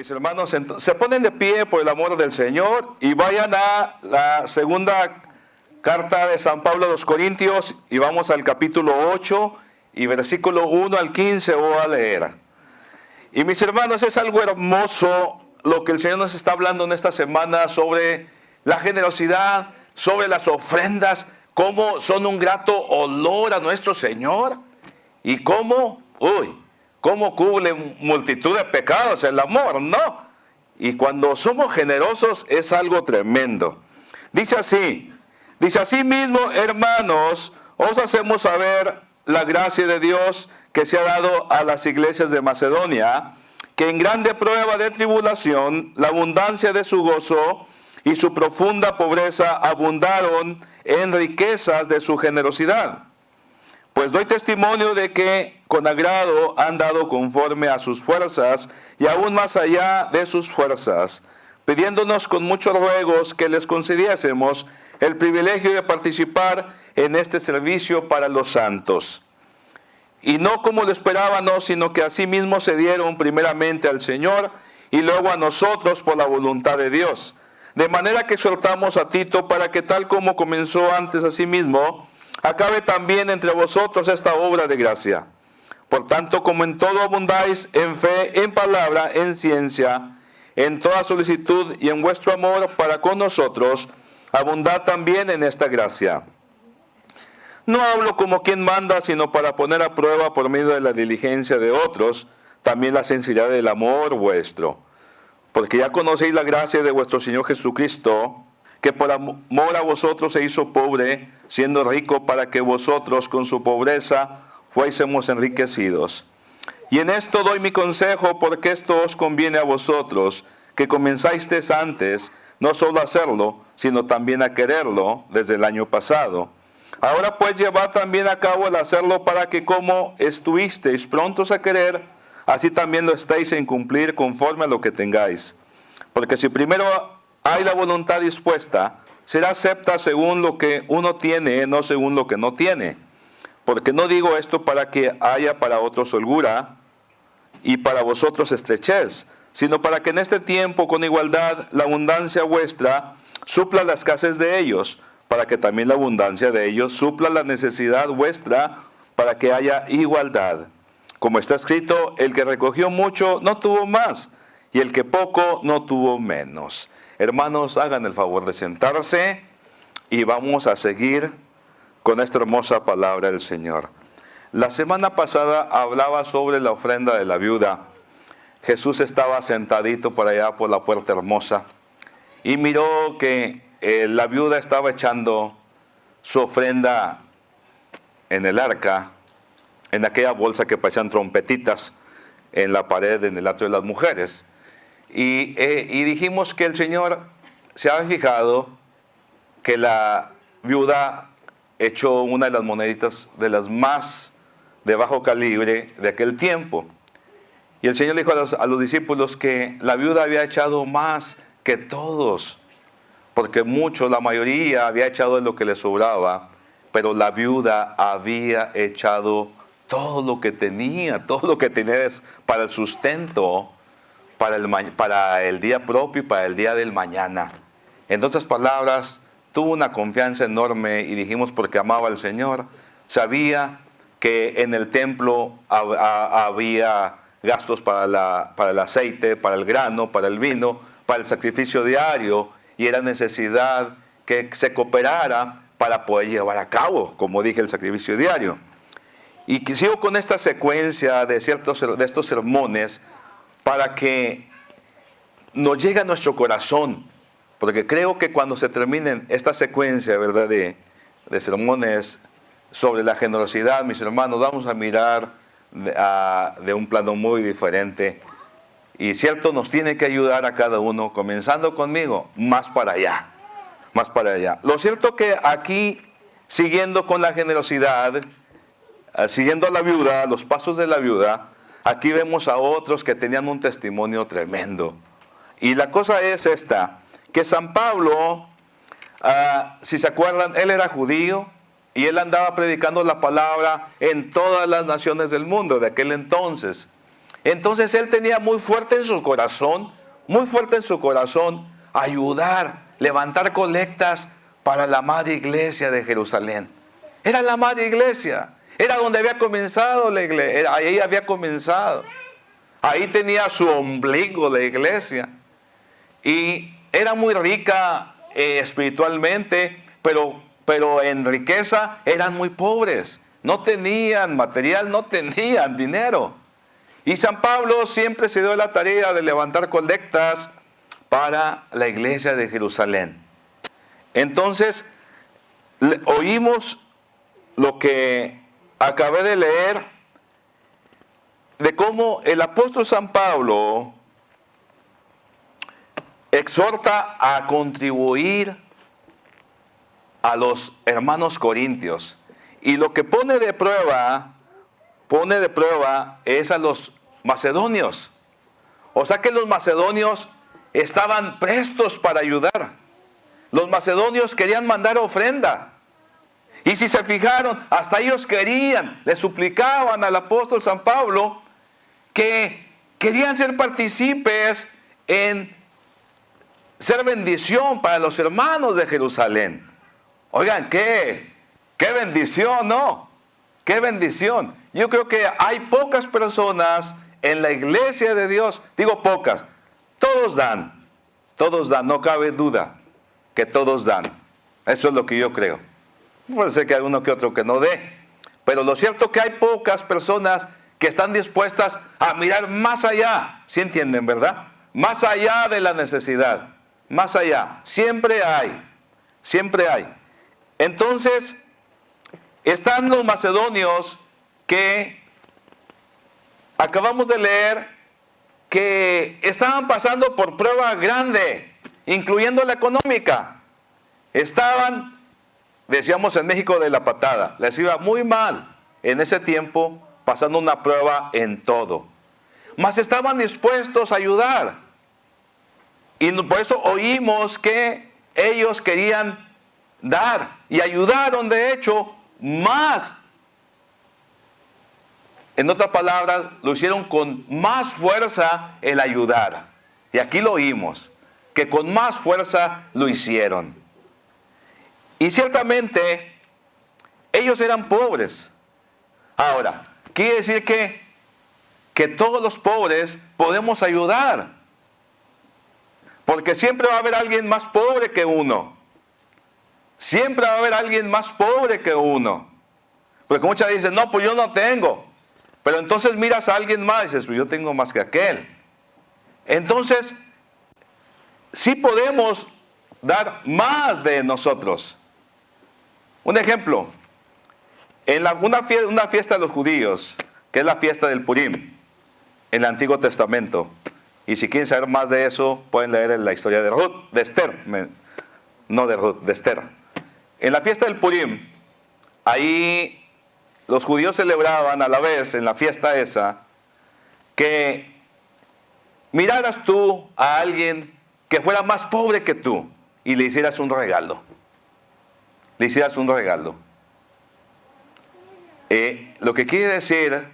Mis hermanos, se ponen de pie por el amor del Señor y vayan a la segunda carta de San Pablo a los Corintios y vamos al capítulo 8 y versículo 1 al 15 voy a leer. Y mis hermanos, es algo hermoso lo que el Señor nos está hablando en esta semana sobre la generosidad, sobre las ofrendas, cómo son un grato olor a nuestro Señor y cómo cubre multitud de pecados el amor, ¿no? Y cuando somos generosos es algo tremendo. Dice así mismo, hermanos, os hacemos saber la gracia de Dios que se ha dado a las iglesias de Macedonia, que en grande prueba de tribulación, la abundancia de su gozo y su profunda pobreza abundaron en riquezas de su generosidad. Pues doy testimonio de que con agrado han dado conforme a sus fuerzas y aún más allá de sus fuerzas, pidiéndonos con muchos ruegos que les concediésemos el privilegio de participar en este servicio para los santos. Y no como lo esperábamos, sino que asimismo se dieron primeramente al Señor y luego a nosotros por la voluntad de Dios. De manera que exhortamos a Tito para que tal como comenzó antes a sí mismo, acabe también entre vosotros esta obra de gracia. Por tanto, como en todo abundáis, en fe, en palabra, en ciencia, en toda solicitud y en vuestro amor para con nosotros, abundad también en esta gracia. No hablo como quien manda, sino para poner a prueba por medio de la diligencia de otros, también la sinceridad del amor vuestro. Porque ya conocéis la gracia de vuestro Señor Jesucristo, que por amor a vosotros se hizo pobre, siendo rico, para que vosotros con su pobreza fuésemos enriquecidos. Y en esto doy mi consejo, porque esto os conviene a vosotros, que comenzasteis antes, no solo a hacerlo, sino también a quererlo desde el año pasado. Ahora pues llevad también a cabo el hacerlo, para que como estuvisteis prontos a querer, así también lo estéis en cumplir conforme a lo que tengáis. Porque si primero hay la voluntad dispuesta, será acepta según lo que uno tiene, no según lo que no tiene. Porque no digo esto para que haya para otros holgura y para vosotros estrechez, sino para que en este tiempo con igualdad la abundancia vuestra supla la escasez de ellos, para que también la abundancia de ellos supla la necesidad vuestra, para que haya igualdad. Como está escrito, el que recogió mucho no tuvo más, y el que poco no tuvo menos. Hermanos, hagan el favor de sentarse y vamos a seguir con esta hermosa palabra del Señor. La semana pasada hablaba sobre la ofrenda de la viuda. Jesús estaba sentadito por allá por la puerta hermosa y miró que la viuda estaba echando su ofrenda en el arca, en aquella bolsa que parecían trompetitas en la pared, en el atrio de las mujeres. Y dijimos que el Señor se había fijado que la viuda echó una de las moneditas de las más de bajo calibre de aquel tiempo. Y el Señor le dijo a los discípulos que la viuda había echado más que todos, porque la mayoría había echado de lo que le sobraba, pero la viuda había echado todo lo que tenía para el sustento, para el día propio y para el día del mañana. En otras palabras, tuvo una confianza enorme y dijimos porque amaba al Señor. Sabía que en el templo había gastos para el aceite, para el grano, para el vino, para el sacrificio diario, y era necesidad que se cooperara para poder llevar a cabo, como dije, el sacrificio diario. Y sigo con esta secuencia de estos sermones para que nos llegue a nuestro corazón, porque creo que cuando se terminen esta secuencia, ¿verdad?, de sermones sobre la generosidad, mis hermanos, vamos a mirar de un plano muy diferente. Y cierto, nos tiene que ayudar a cada uno, comenzando conmigo, más para allá. Lo cierto que aquí, siguiendo con la generosidad, siguiendo a la viuda, los pasos de la viuda, aquí vemos a otros que tenían un testimonio tremendo. Y la cosa es esta, que San Pablo, si se acuerdan, él era judío y él andaba predicando la palabra en todas las naciones del mundo de aquel entonces. Entonces él tenía muy fuerte en su corazón, ayudar, levantar colectas para la madre iglesia de Jerusalén. Era la madre iglesia, era donde había comenzado la iglesia, ahí había comenzado. Ahí tenía su ombligo la iglesia. Y era muy rica espiritualmente, pero en riqueza eran muy pobres. No tenían material, no tenían dinero. Y San Pablo siempre se dio la tarea de levantar colectas para la iglesia de Jerusalén. Entonces, oímos lo que acabé de leer, de cómo el apóstol San Pablo exhorta a contribuir a los hermanos corintios. Y lo que pone de prueba es a los macedonios. O sea que los macedonios estaban prestos para ayudar. Los macedonios querían mandar ofrenda. Y si se fijaron, hasta ellos le suplicaban al apóstol San Pablo que querían ser partícipes en ser bendición para los hermanos de Jerusalén. Oigan, qué bendición, ¿no? Qué bendición. Yo creo que hay pocas personas en la iglesia de Dios, digo pocas, todos dan, no cabe duda que todos dan. Eso es lo que yo creo. Puede ser que hay uno que otro que no dé, pero lo cierto es que hay pocas personas que están dispuestas a mirar más allá, ¿sí entienden, verdad? Más allá de la necesidad, más allá, siempre hay. Entonces, están los macedonios que acabamos de leer que estaban pasando por prueba grande, incluyendo la económica. Estaban, decíamos en México, de la patada. Les iba muy mal en ese tiempo, pasando una prueba en todo. Mas estaban dispuestos a ayudar. Y por eso oímos que ellos querían dar y ayudaron, de hecho, más. En otras palabras, lo hicieron con más fuerza el ayudar. Y aquí lo oímos, que con más fuerza lo hicieron. Y ciertamente, ellos eran pobres. Ahora, quiere decir que todos los pobres podemos ayudar. Porque siempre va a haber alguien más pobre que uno. Siempre va a haber alguien más pobre que uno. Porque muchas dicen, no, pues yo no tengo. Pero entonces miras a alguien más y dices, pues yo tengo más que aquel. Entonces, sí podemos dar más de nosotros. Un ejemplo, en una fiesta de los judíos, que es la fiesta del Purim, en el Antiguo Testamento. Y si quieren saber más de eso, pueden leer la historia de Esther. No de Ruth, de Esther. En la fiesta del Purim, ahí los judíos celebraban a la vez, en la fiesta esa, que miraras tú a alguien que fuera más pobre que tú y le hicieras un regalo. Le hicieras un regalo. Lo que quiere decir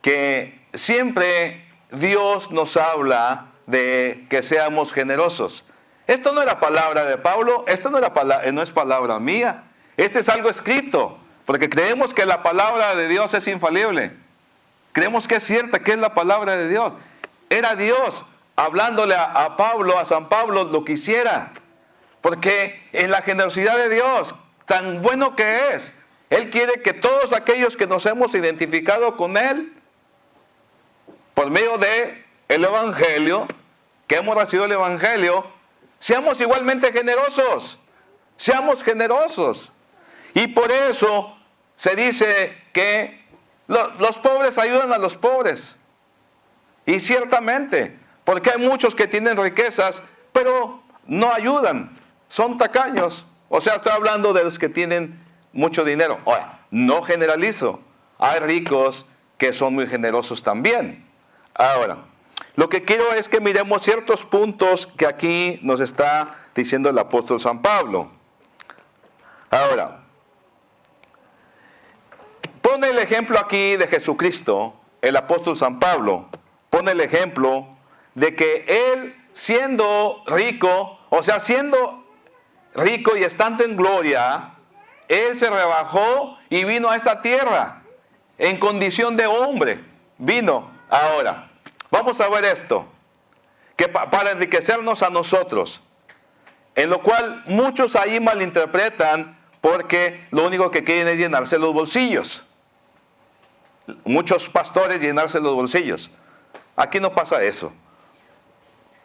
que siempre Dios nos habla de que seamos generosos. Esto no era palabra de Pablo, esto no es palabra mía. Este es algo escrito, porque creemos que la palabra de Dios es infalible. Creemos que es cierta, que es la palabra de Dios. Era Dios hablándole a Pablo, a San Pablo, lo que hiciera. Porque en la generosidad de Dios, tan bueno que es, Él quiere que todos aquellos que nos hemos identificado con Él, por medio de el Evangelio, que hemos recibido el Evangelio, seamos igualmente generosos. Seamos generosos. Y por eso se dice que los pobres ayudan a los pobres. Y ciertamente, porque hay muchos que tienen riquezas, pero no ayudan. Son tacaños. O sea, estoy hablando de los que tienen mucho dinero. Ahora, no generalizo. Hay ricos que son muy generosos también. Ahora, lo que quiero es que miremos ciertos puntos que aquí nos está diciendo el apóstol San Pablo. Ahora, pone el ejemplo aquí de Jesucristo, el apóstol San Pablo, pone el ejemplo de que él siendo rico, o sea, siendo rico y estando en gloria, él se rebajó y vino a esta tierra en condición de hombre. Vino ahora. Vamos a ver esto, que para enriquecernos a nosotros, en lo cual muchos ahí malinterpretan porque lo único que quieren es llenarse los bolsillos. Muchos pastores llenarse los bolsillos. Aquí no pasa eso,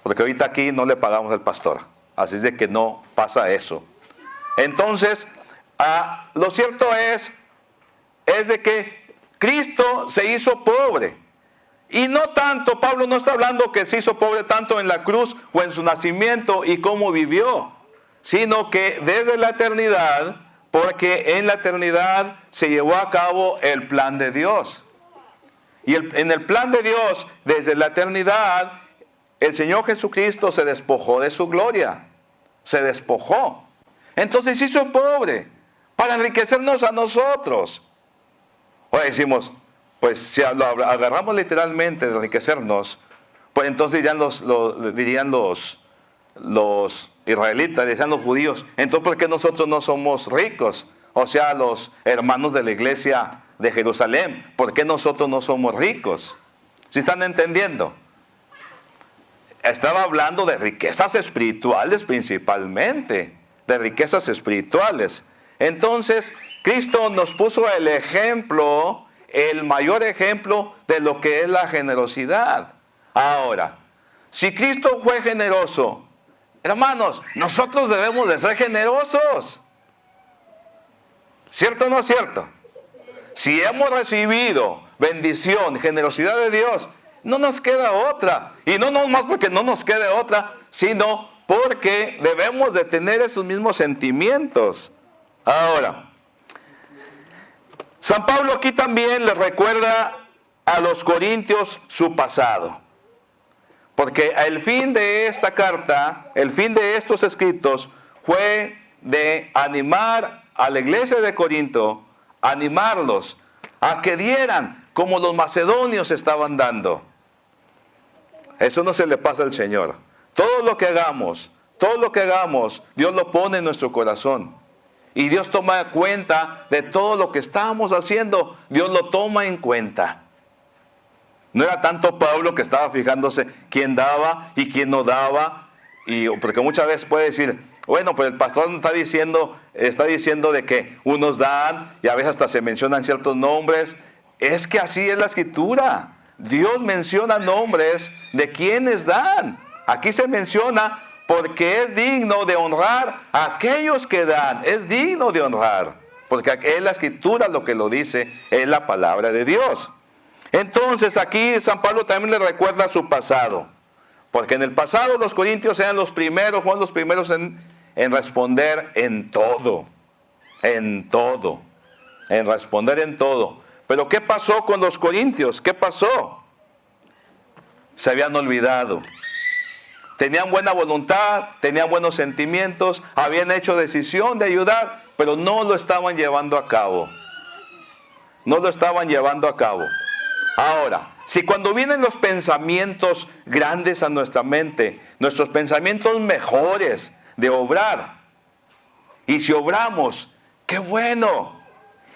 porque ahorita aquí no le pagamos al pastor, así es de que no pasa eso. Entonces, lo cierto es de que Cristo se hizo pobre. Y no tanto, Pablo no está hablando que se hizo pobre tanto en la cruz o en su nacimiento y cómo vivió, sino que desde la eternidad, porque en la eternidad se llevó a cabo el plan de Dios. Y en el plan de Dios, desde la eternidad, el Señor Jesucristo se despojó de su gloria. Se despojó. Entonces se hizo pobre para enriquecernos a nosotros. Ahora decimos, pues si lo agarramos literalmente de enriquecernos, pues entonces dirían los israelitas, dirían los judíos, entonces ¿por qué nosotros no somos ricos? O sea, los hermanos de la iglesia de Jerusalén, ¿por qué nosotros no somos ricos? ¿Sí están entendiendo? Estaba hablando de riquezas espirituales principalmente, de riquezas espirituales. Entonces, Cristo nos puso el ejemplo, el mayor ejemplo de lo que es la generosidad. Ahora, si Cristo fue generoso, hermanos, nosotros debemos de ser generosos. ¿Cierto o no es cierto? Si hemos recibido bendición, generosidad de Dios, no nos queda otra. Y no más porque no nos quede otra, sino porque debemos de tener esos mismos sentimientos. Ahora, San Pablo aquí también le recuerda a los corintios su pasado. Porque el fin de esta carta, el fin de estos escritos, fue de animar a la iglesia de Corinto, animarlos a que dieran como los macedonios estaban dando. Eso no se le pasa al Señor. Todo lo que hagamos, Dios lo pone en nuestro corazón. Y Dios toma cuenta de todo lo que estamos haciendo. Dios lo toma en cuenta. No era tanto Pablo que estaba fijándose quién daba y quién no daba. Porque muchas veces puede decir, bueno, pues el pastor está diciendo de que unos dan y a veces hasta se mencionan ciertos nombres. Es que así es la Escritura. Dios menciona nombres de quienes dan. Aquí se menciona porque es digno de honrar a aquellos que dan. Es digno de honrar. Porque es la Escritura lo que lo dice, es la palabra de Dios. Entonces aquí San Pablo también le recuerda su pasado. Porque en el pasado los corintios fueron los primeros en responder en todo. En responder en todo. Pero ¿qué pasó con los corintios? ¿Qué pasó? Se habían olvidado. Tenían buena voluntad, tenían buenos sentimientos, habían hecho decisión de ayudar, pero no lo estaban llevando a cabo. Ahora, si cuando vienen los pensamientos grandes a nuestra mente, nuestros pensamientos mejores de obrar, y si obramos, ¡qué bueno!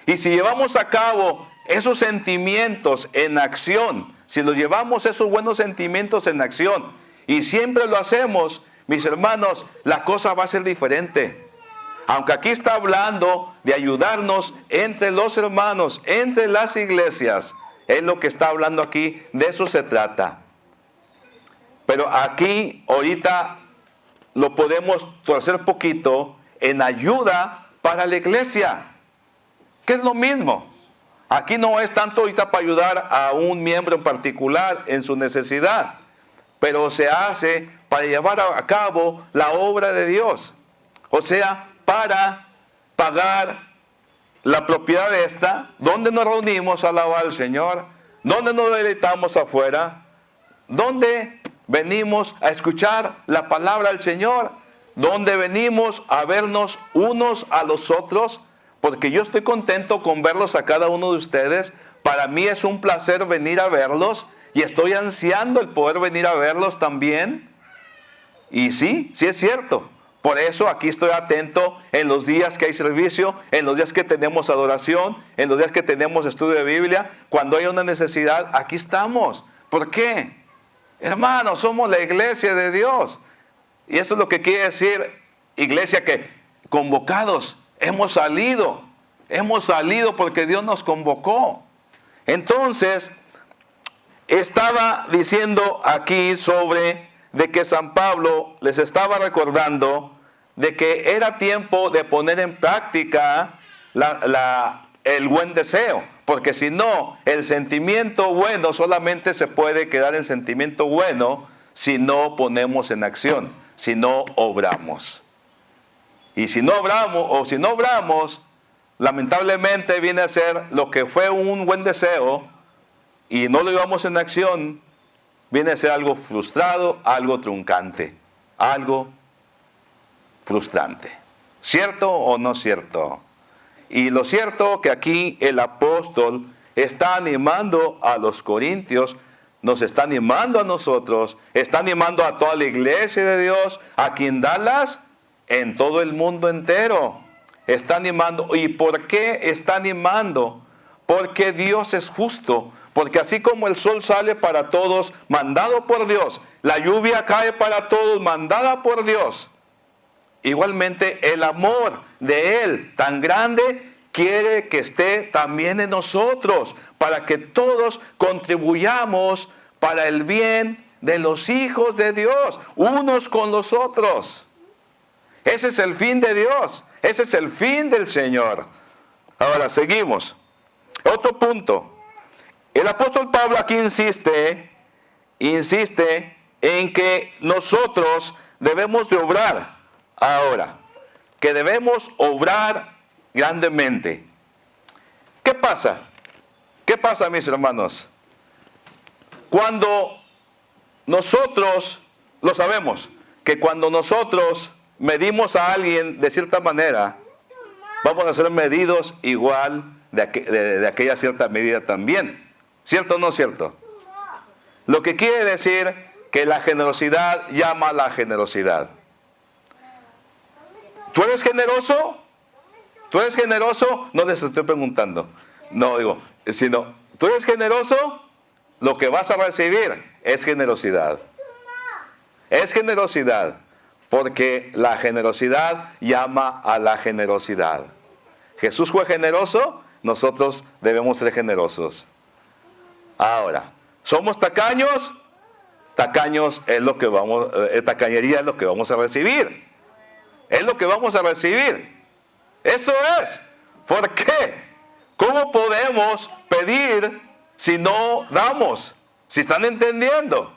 Y si llevamos a cabo esos sentimientos en acción, si los llevamos esos buenos sentimientos en acción, y siempre lo hacemos, mis hermanos, la cosa va a ser diferente. Aunque aquí está hablando de ayudarnos entre los hermanos, entre las iglesias, es lo que está hablando aquí, de eso se trata. Pero aquí, ahorita, lo podemos torcer poquito en ayuda para la iglesia, que es lo mismo. Aquí no es tanto ahorita para ayudar a un miembro en particular en su necesidad, pero se hace para llevar a cabo la obra de Dios. O sea, para pagar la propiedad de esta, donde nos reunimos a alabar al Señor, donde nos deleitamos afuera, donde venimos a escuchar la palabra del Señor, donde venimos a vernos unos a los otros, porque yo estoy contento con verlos a cada uno de ustedes, para mí es un placer venir a verlos y estoy ansiando el poder venir a verlos también. Y sí es cierto. Por eso aquí estoy atento en los días que hay servicio, en los días que tenemos adoración, en los días que tenemos estudio de Biblia. Cuando hay una necesidad, aquí estamos. ¿Por qué? Hermanos, somos la iglesia de Dios. Y eso es lo que quiere decir, iglesia, que convocados, hemos salido porque Dios nos convocó. Entonces, estaba diciendo aquí sobre de que San Pablo les estaba recordando de que era tiempo de poner en práctica el buen deseo, porque si no, el sentimiento bueno solamente se puede quedar en sentimiento bueno si no ponemos en acción, si no obramos. Y si no obramos, lamentablemente viene a ser lo que fue un buen deseo y no lo llevamos en acción, viene a ser algo frustrado, algo truncante, algo frustrante. ¿Cierto o no cierto? Y lo cierto que aquí el apóstol está animando a los corintios, nos está animando a nosotros, está animando a toda la iglesia de Dios, aquí en Dallas, en todo el mundo entero. Está animando. ¿Y por qué está animando? Porque Dios es justo. Porque así como el sol sale para todos, mandado por Dios, la lluvia cae para todos, mandada por Dios. Igualmente el amor de Él tan grande quiere que esté también en nosotros, para que todos contribuyamos para el bien de los hijos de Dios, unos con los otros. Ese es el fin de Dios, ese es el fin del Señor. Ahora seguimos. Otro punto. El apóstol Pablo aquí insiste en que nosotros debemos de obrar ahora, que debemos obrar grandemente. ¿Qué pasa? ¿Qué pasa, mis hermanos? Cuando nosotros, lo sabemos, que cuando nosotros medimos a alguien de cierta manera, vamos a ser medidos igual de aquella cierta medida también. ¿Cierto o no cierto? Lo que quiere decir que la generosidad llama a la generosidad. ¿Tú eres generoso? ¿Tú eres generoso? No les estoy preguntando. No, digo, sino, ¿tú eres generoso? Lo que vas a recibir es generosidad. Es generosidad, porque la generosidad llama a la generosidad. Jesús fue generoso, nosotros debemos ser generosos. Ahora, ¿somos tacaños? Tacaños es lo que tacañería es lo que vamos a recibir. Es lo que vamos a recibir. Eso es. ¿Por qué? ¿Cómo podemos pedir si no damos? ¿Si están entendiendo?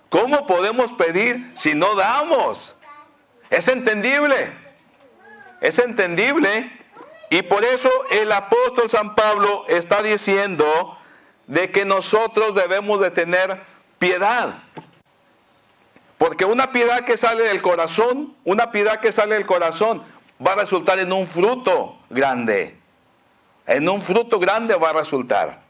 ¿Cómo podemos pedir si no damos? Es entendible. Es entendible. Y por eso el apóstol San Pablo está diciendo de que nosotros debemos de tener piedad. Porque una piedad que sale del corazón, va a resultar en un fruto grande. En un fruto grande va a resultar.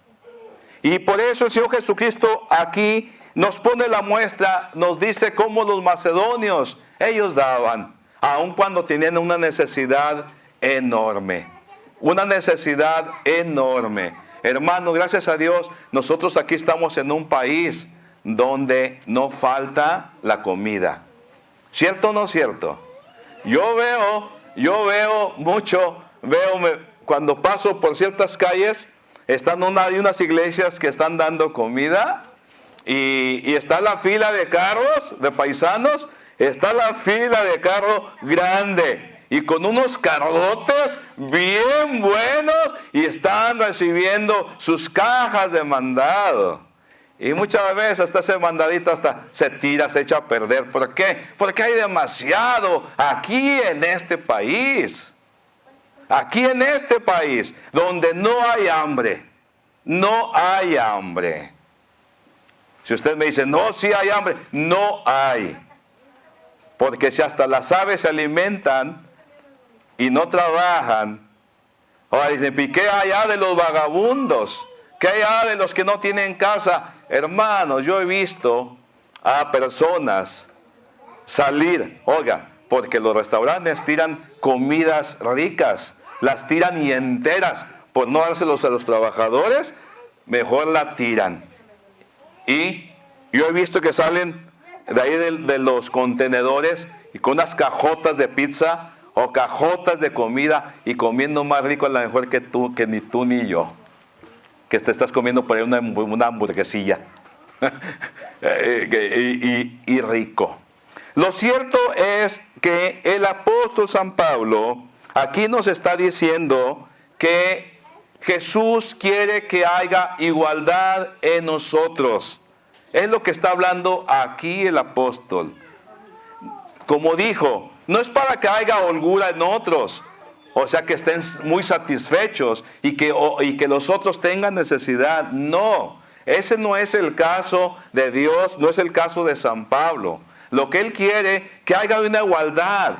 Y por eso el Señor Jesucristo aquí nos pone la muestra, nos dice cómo los macedonios, ellos daban, aun cuando tenían una necesidad enorme. Una necesidad enorme. Hermano, gracias a Dios, nosotros aquí estamos en un país donde no falta la comida. ¿Cierto o no cierto? Yo veo mucho, cuando paso por ciertas calles, hay unas iglesias que están dando comida y está la fila de carros, de paisanos, está la fila de carro grande. Y con unos carrotes bien buenos y están recibiendo sus cajas de mandado. Y muchas veces hasta ese mandadito hasta se tira, se echa a perder. ¿Por qué? Porque hay demasiado aquí en este país. Aquí en este país, donde no hay hambre. No hay hambre. Si usted me dice, no, sí hay hambre, no hay. Porque si hasta las aves se alimentan y no trabajan. Ahora dicen, ¿y qué hay allá de los vagabundos ¿Qué hay de los que no tienen casa? Hermanos, yo he visto a personas salir, oiga, porque los restaurantes tiran comidas ricas, las tiran y enteras, por no dárselos a los trabajadores, mejor la tiran. Y yo he visto que salen de ahí de los contenedores y con unas cajotas de pizza o cajotas de comida y comiendo más rico a lo mejor que tú, que ni tú ni yo, que te estás comiendo por ahí una hamburguesilla y rico. Lo cierto es que el apóstol San Pablo aquí nos está diciendo que Jesús quiere que haya igualdad en nosotros. Es lo que está hablando aquí el apóstol. Como dijo, no es para que haya holgura en otros, o sea que estén muy satisfechos y que los otros tengan necesidad. No, ese no es el caso de Dios, no es el caso de San Pablo. Lo que él quiere, que haya una igualdad,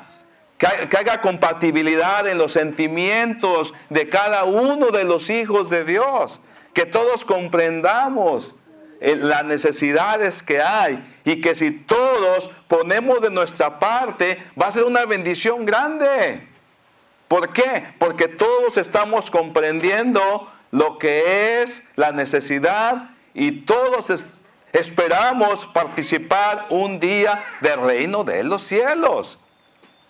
que haya compatibilidad en los sentimientos de cada uno de los hijos de Dios, que todos comprendamos las necesidades que hay y que si todos ponemos de nuestra parte va a ser una bendición grande. ¿Por qué? Porque todos estamos comprendiendo lo que es la necesidad y todos esperamos participar un día del reino de los cielos.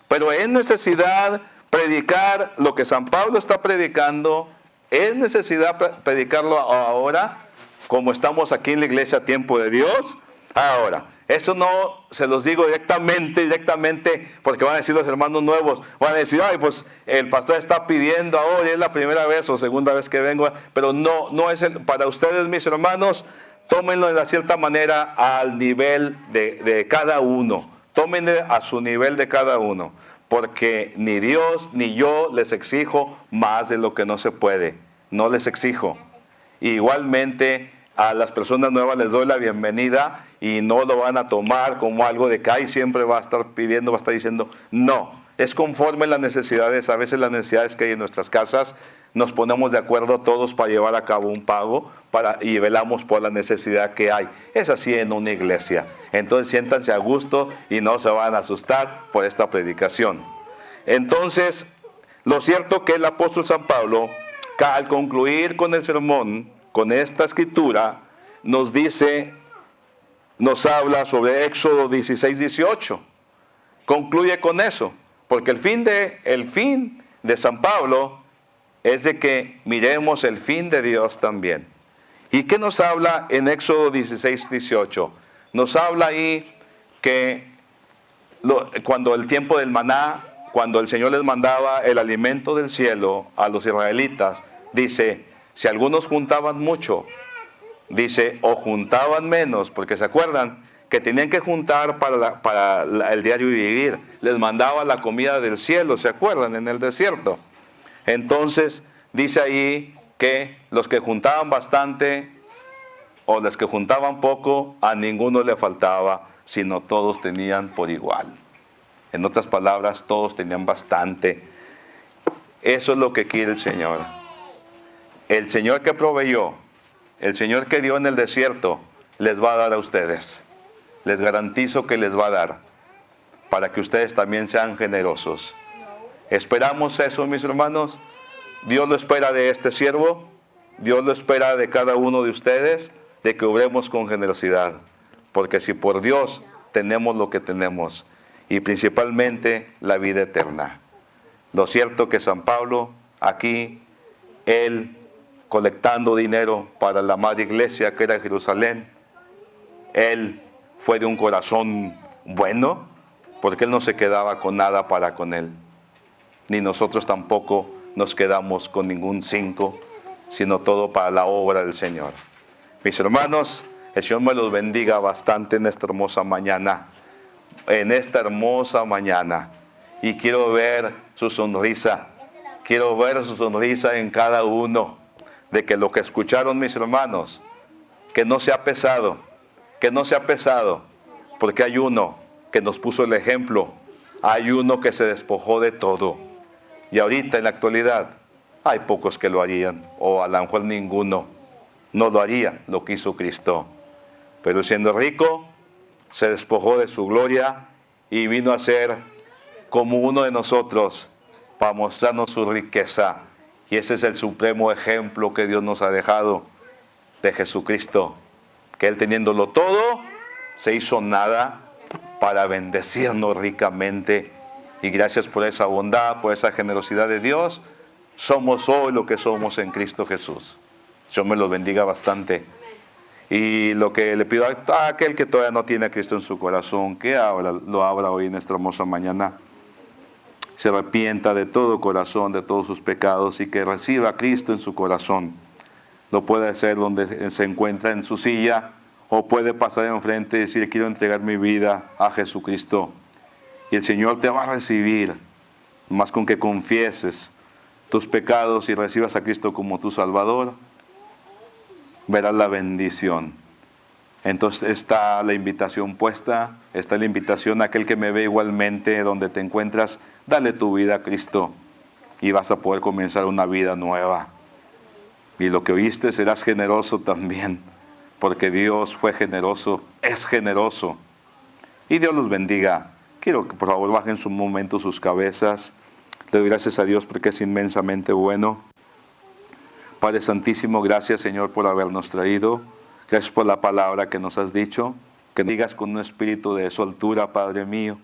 Pero es necesidad predicar lo que San Pablo está predicando, es necesidad predicarlo ahora, como estamos aquí en la iglesia Tiempo de Dios. Ahora, eso no se los digo directamente, porque van a decir los hermanos nuevos, van a decir, ay, pues el pastor está pidiendo ahora, es la primera vez o segunda vez que vengo, pero no es para ustedes, mis hermanos, tómenlo de cierta manera al nivel de cada uno, tómenlo a su nivel de cada uno, porque ni Dios ni yo les exijo más de lo que no se puede, no les exijo. Igualmente a las personas nuevas les doy la bienvenida y no lo van a tomar como algo de que ay, siempre va a estar pidiendo, va a estar diciendo. No, es conforme las necesidades. A veces las necesidades que hay en nuestras casas nos ponemos de acuerdo todos para llevar a cabo un pago y velamos por la necesidad que hay. Es así en una iglesia. Entonces siéntanse a gusto y no se van a asustar por esta predicación. Entonces, lo cierto que el apóstol San Pablo, al concluir con el sermón, con esta escritura, nos habla sobre Éxodo 16-18. Concluye con eso, porque el fin de San Pablo es de que miremos el fin de Dios también. ¿Y qué nos habla en Éxodo 16-18? Nos habla ahí que cuando el tiempo del maná, cuando el Señor les mandaba el alimento del cielo a los israelitas, dice, si algunos juntaban mucho, dice, o juntaban menos, porque se acuerdan que tenían que juntar para el diario vivir, les mandaba la comida del cielo, ¿se acuerdan? En el desierto. Entonces, dice ahí que los que juntaban bastante o los que juntaban poco, a ninguno le faltaba, sino todos tenían por igual. En otras palabras, todos tenían bastante. Eso es lo que quiere el Señor. El Señor que proveyó, el Señor que dio en el desierto, les va a dar a ustedes. Les garantizo que les va a dar, para que ustedes también sean generosos. ¿Esperamos eso, mis hermanos? Dios lo espera de este siervo, Dios lo espera de cada uno de ustedes, de que obremos con generosidad. Porque si por Dios tenemos lo que tenemos, y principalmente la vida eterna. Lo cierto que San Pablo, aquí, él colectando dinero para la madre iglesia que era Jerusalén, él fue de un corazón bueno, porque él no se quedaba con nada para con él. Ni nosotros tampoco nos quedamos con ningún 5, sino todo para la obra del Señor. Mis hermanos, el Señor me los bendiga bastante en esta hermosa mañana. Y quiero ver su sonrisa. Quiero ver su sonrisa en cada uno. De que lo que escucharon mis hermanos, que no sea pesado. Porque hay uno que nos puso el ejemplo. Hay uno que se despojó de todo. Y ahorita en la actualidad hay pocos que lo harían, o a lo mejor ninguno. no lo haría lo que hizo Cristo. Pero siendo rico, se despojó de su gloria y vino a ser como uno de nosotros para mostrarnos su riqueza. Y ese es el supremo ejemplo que Dios nos ha dejado de Jesucristo, que Él teniéndolo todo, se hizo nada para bendecirnos ricamente. Y gracias por esa bondad, por esa generosidad de Dios, somos hoy lo que somos en Cristo Jesús. Dios me los bendiga bastante. Y lo que le pido a aquel que todavía no tiene a Cristo en su corazón, que lo abra hoy en esta hermosa mañana, se arrepienta de todo corazón, de todos sus pecados, y que reciba a Cristo en su corazón. Lo puede hacer donde se encuentra en su silla, o puede pasar enfrente y decir: quiero entregar mi vida a Jesucristo. Y el Señor te va a recibir, más con que confieses tus pecados y recibas a Cristo como tu Salvador, verás la bendición. Entonces está la invitación puesta, está la invitación a aquel que me ve igualmente donde te encuentras: dale tu vida a Cristo y vas a poder comenzar una vida nueva. Y lo que oíste, serás generoso también, porque Dios fue generoso, es generoso. Y Dios los bendiga. Quiero que por favor bajen su momento sus cabezas. Le doy gracias a Dios porque es inmensamente bueno. Padre Santísimo, gracias Señor por habernos traído. Gracias por la palabra que nos has dicho. Que digas con un espíritu de soltura, Padre mío.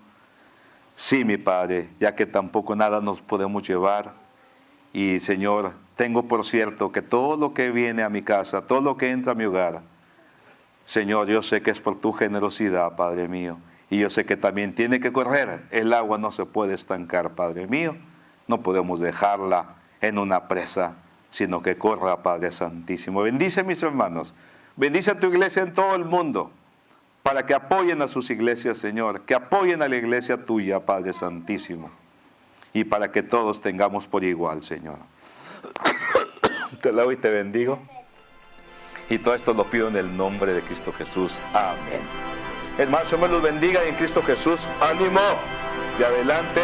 Sí, mi Padre, ya que tampoco nada nos podemos llevar. Y Señor, tengo por cierto que todo lo que viene a mi casa, todo lo que entra a mi hogar, Señor, yo sé que es por tu generosidad, Padre mío. Y yo sé que también tiene que correr. El agua no se puede estancar, Padre mío. No podemos dejarla en una presa, sino que corra, Padre Santísimo. Bendice a mis hermanos. Bendice a tu iglesia en todo el mundo, para que apoyen a sus iglesias, Señor. Que apoyen a la iglesia tuya, Padre Santísimo. Y para que todos tengamos por igual, Señor. Te alabo y te bendigo. Y todo esto lo pido en el nombre de Cristo Jesús. Amén. Hermanos, Dios me los bendiga y en Cristo Jesús. ¡Ánimo! Y adelante.